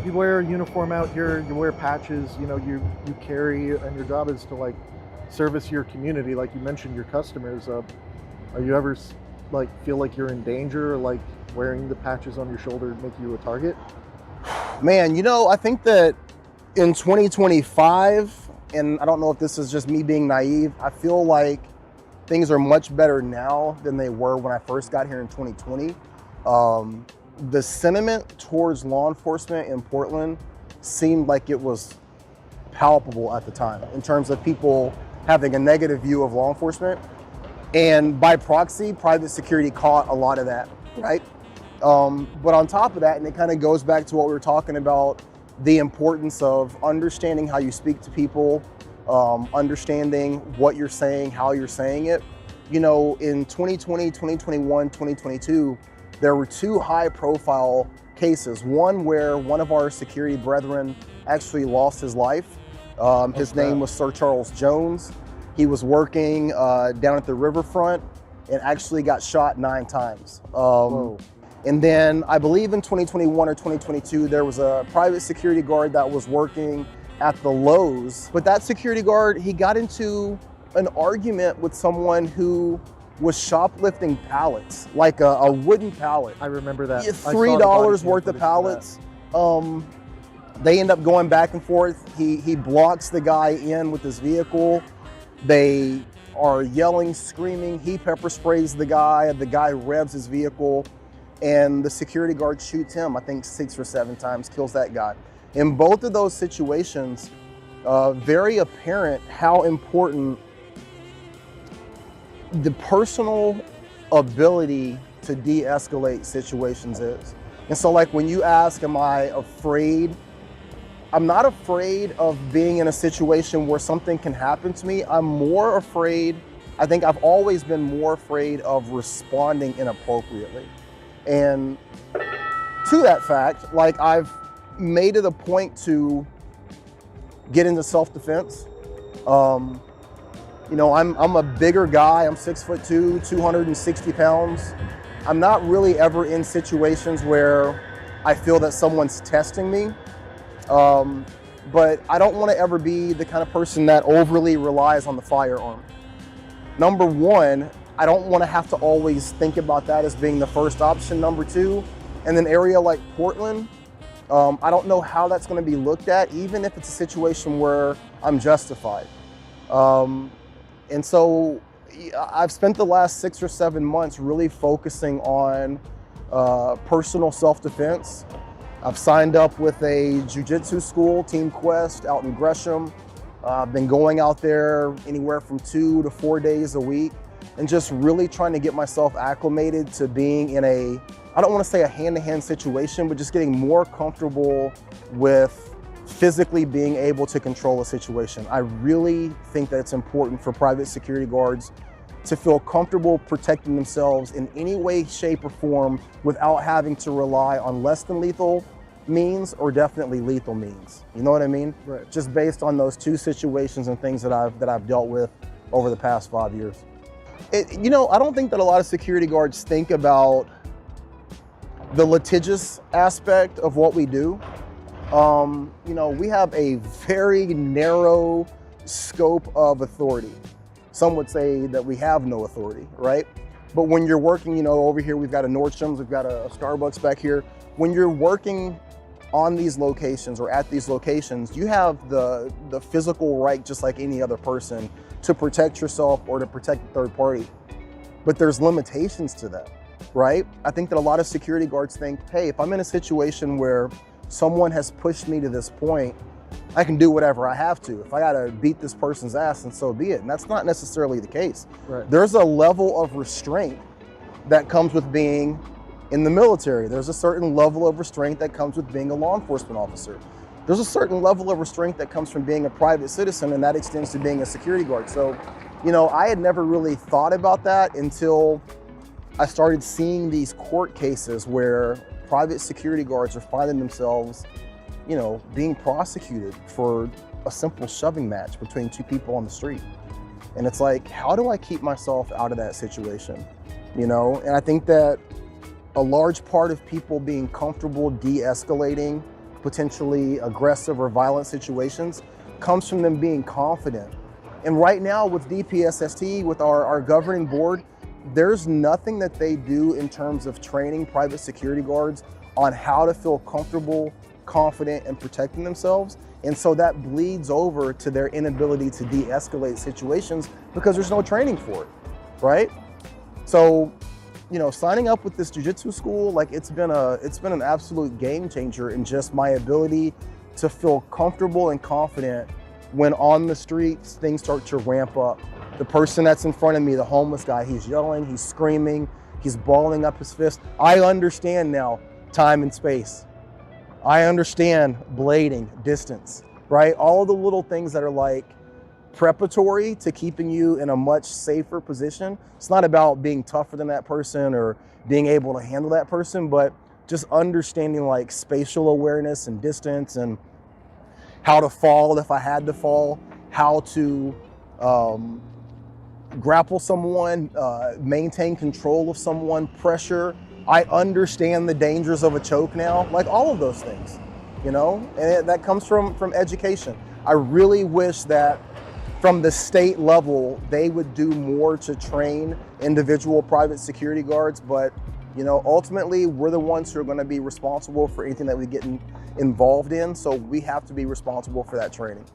you wear a uniform out here, you wear patches, you carry, and your job is to like service your community, like you mentioned, your customers. Are you ever like feel like you're in danger, or like wearing the patches on your shoulder make you a target? Man, I think that in 2025, and I don't know if this is just me being naive, I feel like things are much better now than they were when I first got here in 2020. The sentiment towards law enforcement in Portland seemed like it was palpable at the time in terms of people having a negative view of law enforcement. And by proxy, private security caught a lot of that, right? But on top of that, and it kind of goes back to what we were talking about, the importance of understanding how you speak to people, understanding what you're saying, how you're saying it. In 2020, 2021, 2022, there were two high profile cases. One where one of our security brethren actually lost his life. His name was Sir Charles Jones. He was working down at the riverfront and actually got shot 9 times. And then I believe in 2021 or 2022, there was a private security guard that was working at the Lowe's. But that security guard, he got into an argument with someone who was shoplifting pallets, like a wooden pallet. I remember that. $3 worth of pallets. They end up going back and forth. He blocks the guy in with his vehicle. They are yelling, screaming. He pepper sprays the guy revs his vehicle, and the security guard shoots him, I think 6 or 7 times, kills that guy. In both of those situations, very apparent how important the personal ability to de-escalate situations is. And so like when you ask, am I afraid? I'm not afraid of being in a situation where something can happen to me. I'm more afraid, I think I've always been more afraid of responding inappropriately. And to that fact, like I've made it a point to get into self-defense. I'm a bigger guy. I'm 6'2", 260 pounds. I'm not really ever in situations where I feel that someone's testing me. But I don't want to ever be the kind of person that overly relies on the firearm. Number one, I don't want to have to always think about that as being the first option. Number two, in an area like Portland, I don't know how that's going to be looked at, even if it's a situation where I'm justified. And so I've spent the last 6 or 7 months really focusing on personal self-defense. I've signed up with a jiu-jitsu school, Team Quest, out in Gresham. I've been going out there anywhere from 2 to 4 days a week and just really trying to get myself acclimated to being in a, I don't want to say a hand-to-hand situation, but just getting more comfortable with physically being able to control a situation. I really think that it's important for private security guards to feel comfortable protecting themselves in any way, shape, or form without having to rely on less than lethal means or definitely lethal means. You know what I mean? Right. Just based on those 2 situations and things that I've dealt with over the past 5 years. I don't think that a lot of security guards think about the litigious aspect of what we do. We have a very narrow scope of authority. Some would say that we have no authority, right? But when you're working, over here, we've got a Nordstrom's, we've got a Starbucks back here. When you're working on these locations or at these locations, you have the physical right, just like any other person, to protect yourself or to protect the third party. But there's limitations to that, right? I think that a lot of security guards think, hey, if I'm in a situation where someone has pushed me to this point, I can do whatever I have to. If I gotta beat this person's ass, then so be it. And that's not necessarily the case. Right. There's a level of restraint that comes with being in the military. There's a certain level of restraint that comes with being a law enforcement officer. There's a certain level of restraint that comes from being a private citizen, and that extends to being a security guard. So, I had never really thought about that until I started seeing these court cases where private security guards are finding themselves, being prosecuted for a simple shoving match between 2 people on the street. And it's like, how do I keep myself out of that situation? And I think that a large part of people being comfortable de-escalating potentially aggressive or violent situations comes from them being confident. And right now with DPSST, with our governing board, there's nothing that they do in terms of training private security guards on how to feel comfortable, confident, and protecting themselves. And so that bleeds over to their inability to de-escalate situations because there's no training for it, right? So, you know, signing up with this jiu-jitsu school, like it's been an absolute game changer in just my ability to feel comfortable and confident when on the streets things start to ramp up. The person that's in front of me, the homeless guy, he's yelling, he's screaming, he's balling up his fist. I understand now time and space. I understand blading, distance, right? All the little things that are like preparatory to keeping you in a much safer position. It's not about being tougher than that person or being able to handle that person, but just understanding like spatial awareness and distance and how to fall if I had to fall, how to grapple someone, maintain control of someone, pressure. I understand the dangers of a choke now, like all of those things, you know, and that comes from education. I really wish that from the state level, they would do more to train individual private security guards, but you know, ultimately we're the ones who are going to be responsible for anything that we get involved in, so we have to be responsible for that training.